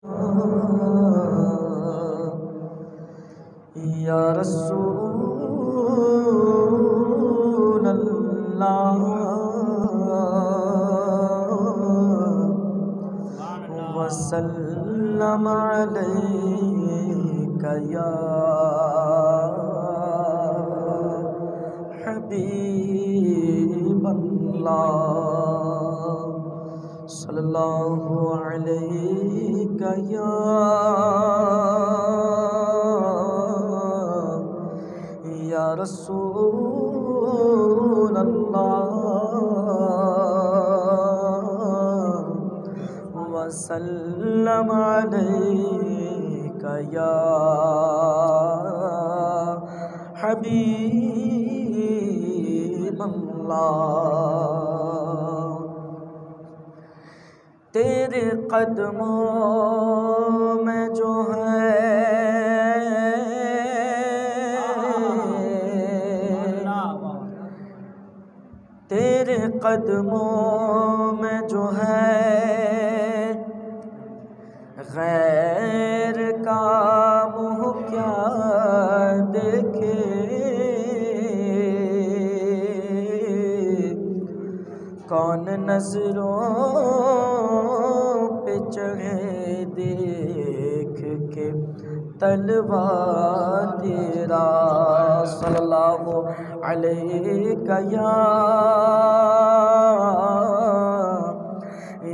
یا رسول اللہ وسلم علیک یا حبیب اللہ صلی اللہ علیہ یا رسول اللہ وسلم علیک یا حبیب اللہ تیرے قدموں میں جو ہے تیرے قدموں میں جو ہے غیر کا منہ کیا دیکھے کون نظروں پہ چڑھے دیکھ کے تلوا تیرا صلی اللہ علیہ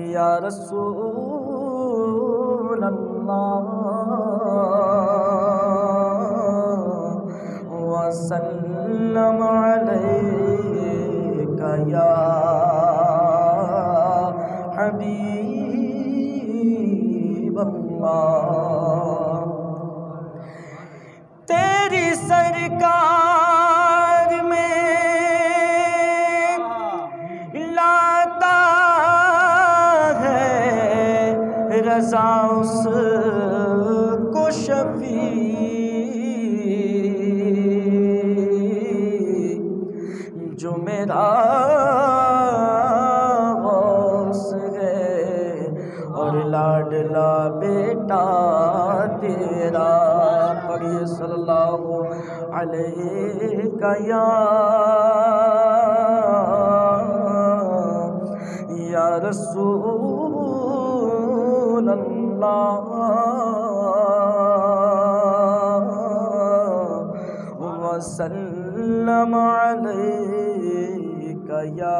یا رسول اللہ وسلم علیک یا حبیب اللہ تیری سرکار میں لاتا ہے رضا اس کو شفیع جو میرا لاڈلا بیٹا تیرا پڑھیے صلی اللہ علیہ یا رسول اللہ وسلم علیک یا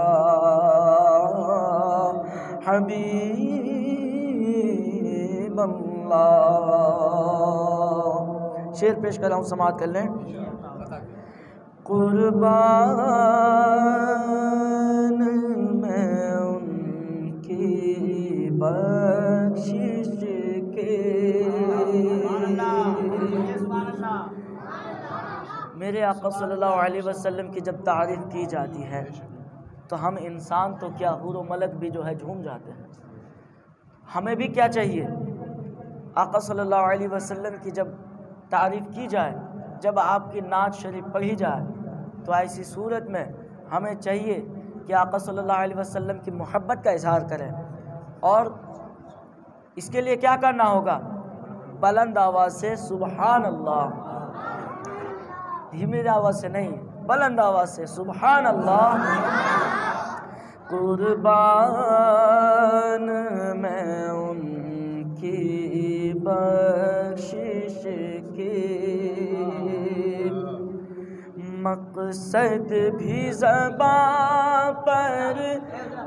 حبیب اللہ شعر پیش کر رہا ہوں سماعت کر لیں قربان میں ان کی بخشش کے میرے آقا صلی اللہ علیہ وسلم کی جب تعریف کی جاتی ہے تو ہم انسان تو کیا حور و ملک بھی جو ہے جھوم جاتے ہیں ہمیں بھی کیا چاہیے آقا صلی اللہ علیہ وسلم کی جب تعریف کی جائے جب آپ کی نعت شریف پڑھی جائے تو ایسی صورت میں ہمیں چاہیے کہ آقا صلی اللہ علیہ وسلم کی محبت کا اظہار کریں اور اس کے لیے کیا کرنا ہوگا بلند آواز سے سبحان اللہ دھیمی آواز سے نہیں بلند آواز سے سبحان اللہ قربان میں ان کی بخشش کے مقصد بھی زبان پر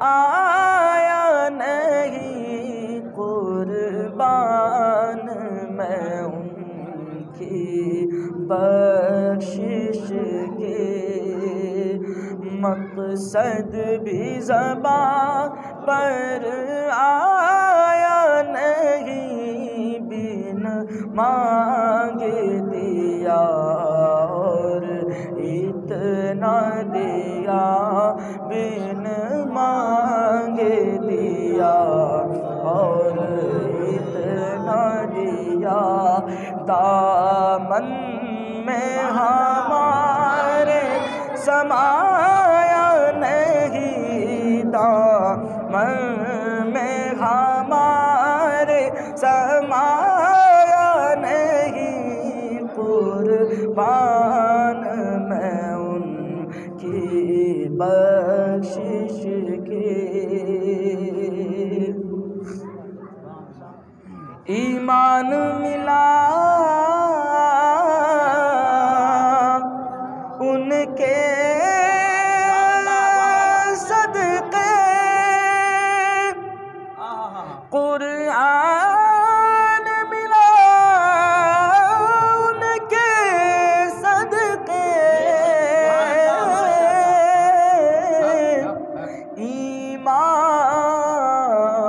آیا نہیں قربان میں ان کی بخشش کے مقصد بھی زبان پر آیا نہیں بن مانگے دیا اور اتنا دیا بن مانگے دیا اور اتنا دیا دامن میں ہمارے سمایا نہیں دامن میں ہمارے فرمایا نہیں قربان میں ان کی بخشش کے۔ ایمان ملا ان کے صدقے، قرآن ملا ان کے صدقے،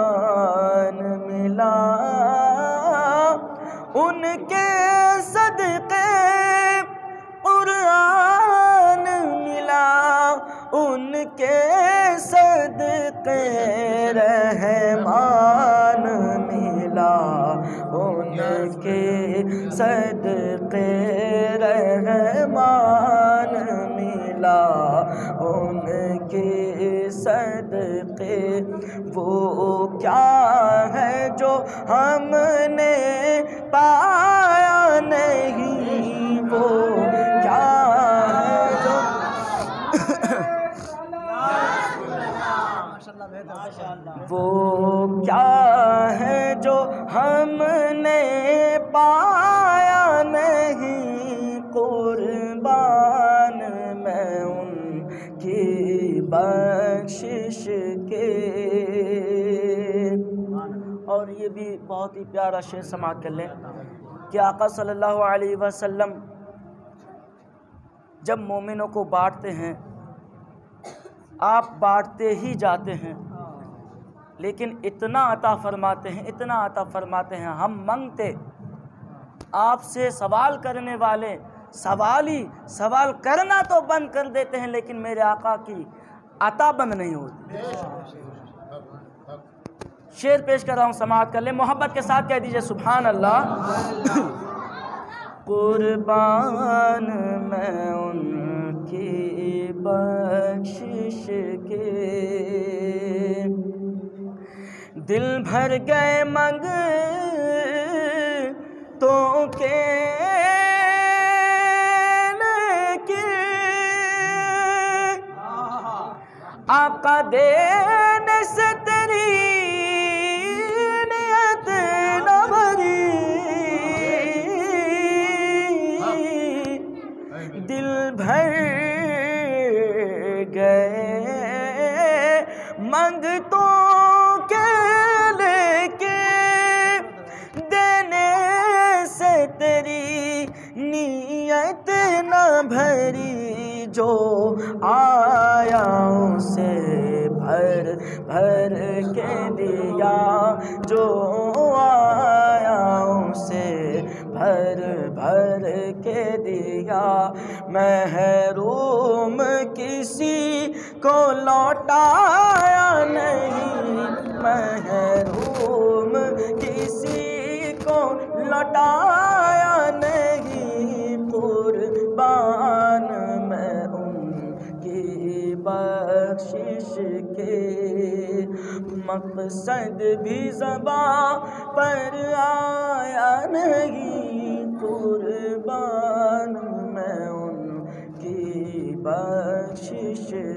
ایمان ملا ان کے صدقے، قرآن ملا ان کے صدقے، رحمان ملا ان کے صدقے، رحمان ملا ان کے صدقے۔ وہ کیا ہے جو ہم نے پایا نہیں، وہ کیا ہے جو وہ کیا ہے جو ہم نے پایا نہیں، قربان میں ان کی بخشش کے۔ اور یہ بھی بہت ہی پیارا شعر سماعت کر لیں کہ آقا صلی اللہ علیہ وسلم جب مومنوں کو بانٹتے ہیں، آپ بانٹتے ہی جاتے ہیں، لیکن اتنا عطا فرماتے ہیں، اتنا عطا فرماتے ہیں، ہم منگتے، آپ سے سوال کرنے والے سوال کرنا تو بند کر دیتے ہیں، لیکن میرے آقا کی عطا بند نہیں ہوتی۔ شعر پیش کر رہا ہوں، سماعت کر لیں، محبت کے ساتھ کہہ دیجئے سبحان اللہ۔ قربان میں ان کی بخشش کے، دل بھر گئے منگتوں کے آقا دینے سے تیری نیت نہ بھری، دل بھر گئے منگتوں کے لے کے، دینے سے تیری نیت نہ بھری، جو آیا اسے بھر بھر کے دیا، جو آیا اسے بھر بھر کے دیا، محروم کسی کو لوٹایا نہیں، محروم کسی کو لوٹایا نہیں، قربان میں ان کی بخشش کے، مقصد بھی زباں پر آیا نہیں، قربان میں ان کی بخشش کے۔